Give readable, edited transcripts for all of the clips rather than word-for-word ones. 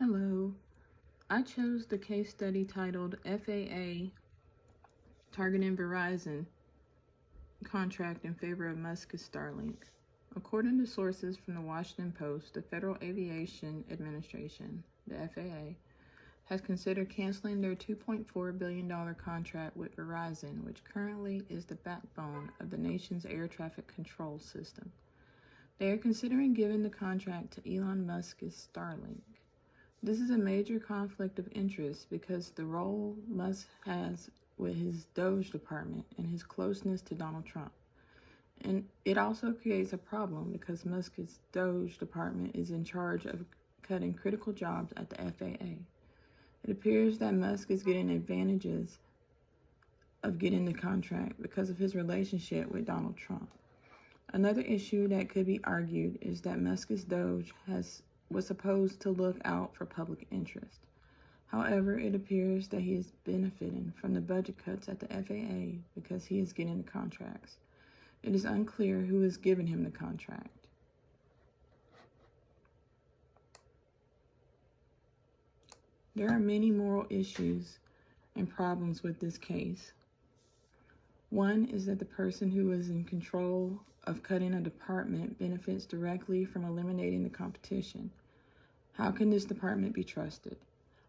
Hello. I chose the case study titled FAA Targeting Verizon Contract in Favor of Musk's Starlink. According to sources from the Washington Post, the Federal Aviation Administration, the FAA, has considered canceling their $2.4 billion contract with Verizon, which currently is the backbone of the nation's air traffic control system. They are considering giving the contract to Elon Musk's Starlink. This is a major conflict of interest because the role Musk has with his DOGE department and his closeness to Donald Trump. And it also creates a problem because Musk's DOGE department is in charge of cutting critical jobs at the FAA. It appears that Musk is getting advantages of getting the contract because of his relationship with Donald Trump. Another issue that could be argued is that Musk's DOGE was supposed to look out for public interest. However, it appears that he is benefiting from the budget cuts at the FAA because he is getting the contracts. It is unclear who is giving him the contract. There are many moral issues and problems with this case. One is that the person who is in control of cutting a department benefits directly from eliminating the competition. How can this department be trusted?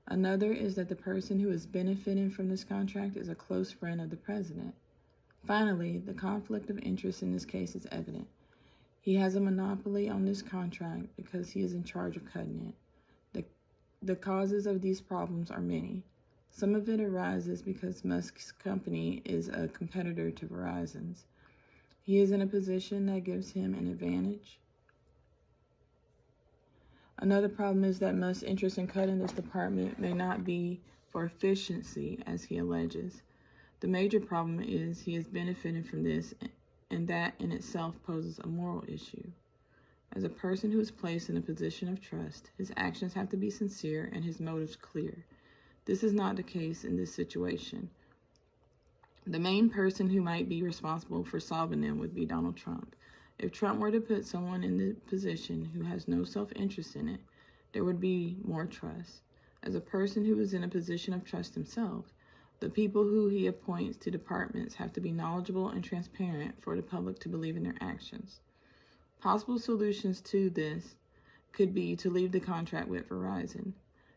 Another is that the person who is benefiting from this contract is a close friend of the president. Finally, the conflict of interest in this case is evident. He has a monopoly on this contract because he is in charge of cutting it. The causes of these problems are many. Some of it arises because Musk's company is a competitor to Verizon's. He is in a position that gives him an advantage. Another problem is that Musk's interest in cutting this department may not be for efficiency, as he alleges. The major problem is he is benefiting from this, and that in itself poses a moral issue. As a person who is placed in a position of trust, his actions have to be sincere and his motives clear. This is not the case in this situation. The main person who might be responsible for solving them would be Donald Trump. If Trump were to put someone in the position who has no self-interest in it, there would be more trust. As a person who is in a position of trust himself, the people who he appoints to departments have to be knowledgeable and transparent for the public to believe in their actions. Possible solutions to this could be to leave the contract with Verizon.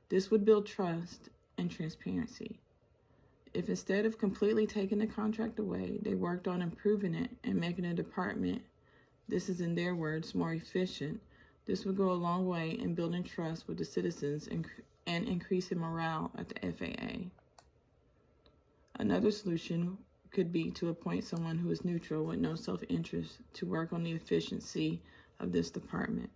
This would build trust and transparency. If instead of completely taking the contract away, they worked on improving it and making the department, this is in their words, more efficient, this would go a long way in building trust with the citizens and increasing morale at the FAA. Another solution could be to appoint someone who is neutral with no self-interest to work on the efficiency of this department.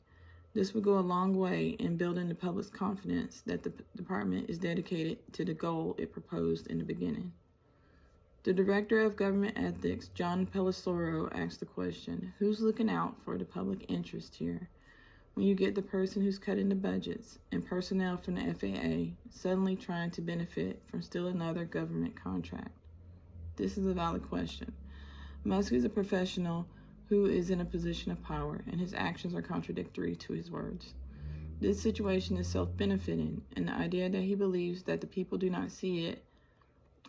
This would go a long way in building the public's confidence that the department is dedicated to the goal it proposed in the beginning. The Director of Government Ethics, John Pelissero, asked the question, who's looking out for the public interest here? When you get the person who's cutting the budgets and personnel from the FAA suddenly trying to benefit from still another government contract. This is a valid question. Musk is a professional who is in a position of power, and his actions are contradictory to his words. This situation is self-benefiting, and the idea that he believes that the people do not see it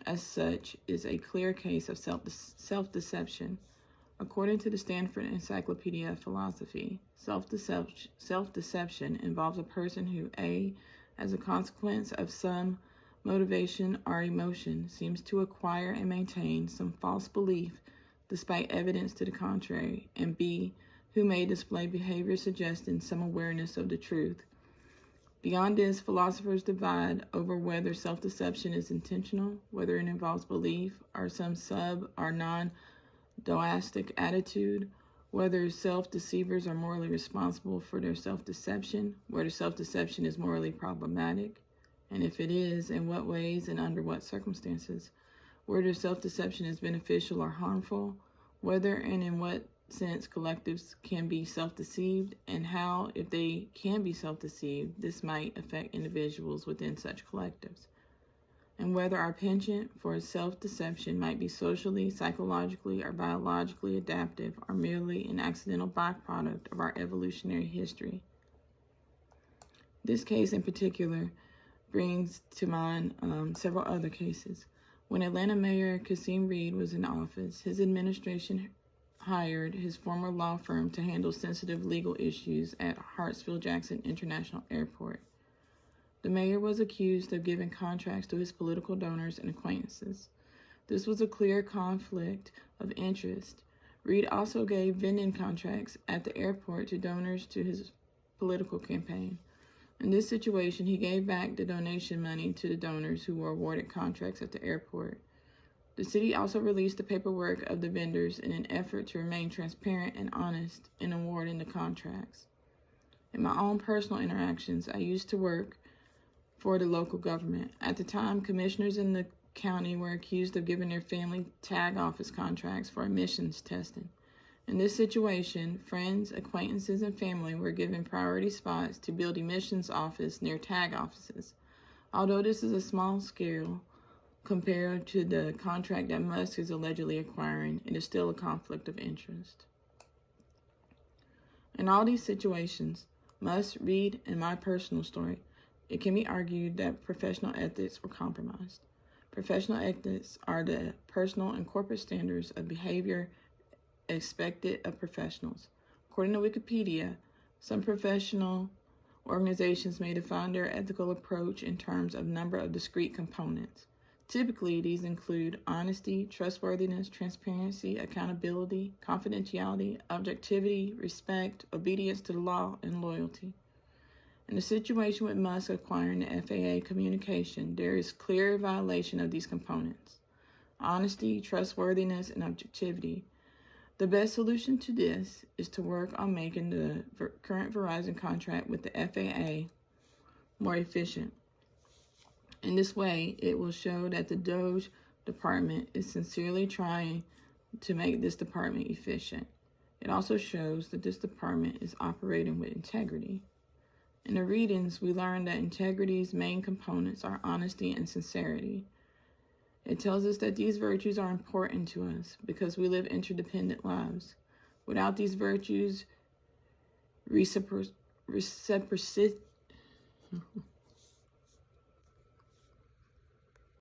as such is a clear case of self-deception. According to the Stanford Encyclopedia of Philosophy, self-deception involves a person who, A, as a consequence of some motivation or emotion, seems to acquire and maintain some false belief despite evidence to the contrary, and B, who may display behavior suggesting some awareness of the truth. Beyond this, philosophers divide over whether self-deception is intentional, whether it involves belief or some sub or non-doastic attitude, whether self-deceivers are morally responsible for their self-deception, whether self-deception is morally problematic, and if it is, in what ways and under what circumstances, whether self-deception is beneficial or harmful, whether and in what sense collectives can be self-deceived, and how, if they can be self-deceived, this might affect individuals within such collectives, and whether our penchant for self-deception might be socially, psychologically, or biologically adaptive, or merely an accidental byproduct of our evolutionary history. This case in particular brings to mind several other cases. When Atlanta Mayor Kasim Reed was in office, his administration hired his former law firm to handle sensitive legal issues at Hartsfield-Jackson International Airport. The mayor was accused of giving contracts to his political donors and acquaintances. This was a clear conflict of interest. Reed also gave vending contracts at the airport to donors to his political campaign. In this situation, he gave back the donation money to the donors who were awarded contracts at the airport. The city also released the paperwork of the vendors in an effort to remain transparent and honest in awarding the contracts. In my own personal interactions, I used to work for the local government. At the time, commissioners in the county were accused of giving their family tag office contracts for emissions testing. In this situation, friends, acquaintances, and family were given priority spots to build emissions office near tag offices. Although this is a small scale compared to the contract that Musk is allegedly acquiring, it is still a conflict of interest. In all these situations, Musk, Reed, and my personal story, it can be argued that professional ethics were compromised. Professional ethics are the personal and corporate standards of behavior expected of professionals. According to Wikipedia, some professional organizations may define their ethical approach in terms of number of discrete components. Typically, these include honesty, trustworthiness, transparency, accountability, confidentiality, objectivity, respect, obedience to the law, and loyalty. In the situation with Musk acquiring the FAA communication, there is clear violation of these components: honesty, trustworthiness, and objectivity. The best solution to this is to work on making the current Verizon contract with the FAA more efficient. In this way, it will show that the DOJ department is sincerely trying to make this department efficient. It also shows that this department is operating with integrity. In the readings, we learned that integrity's main components are honesty and sincerity. It tells us that these virtues are important to us because we live interdependent lives. Without these virtues, reciprocity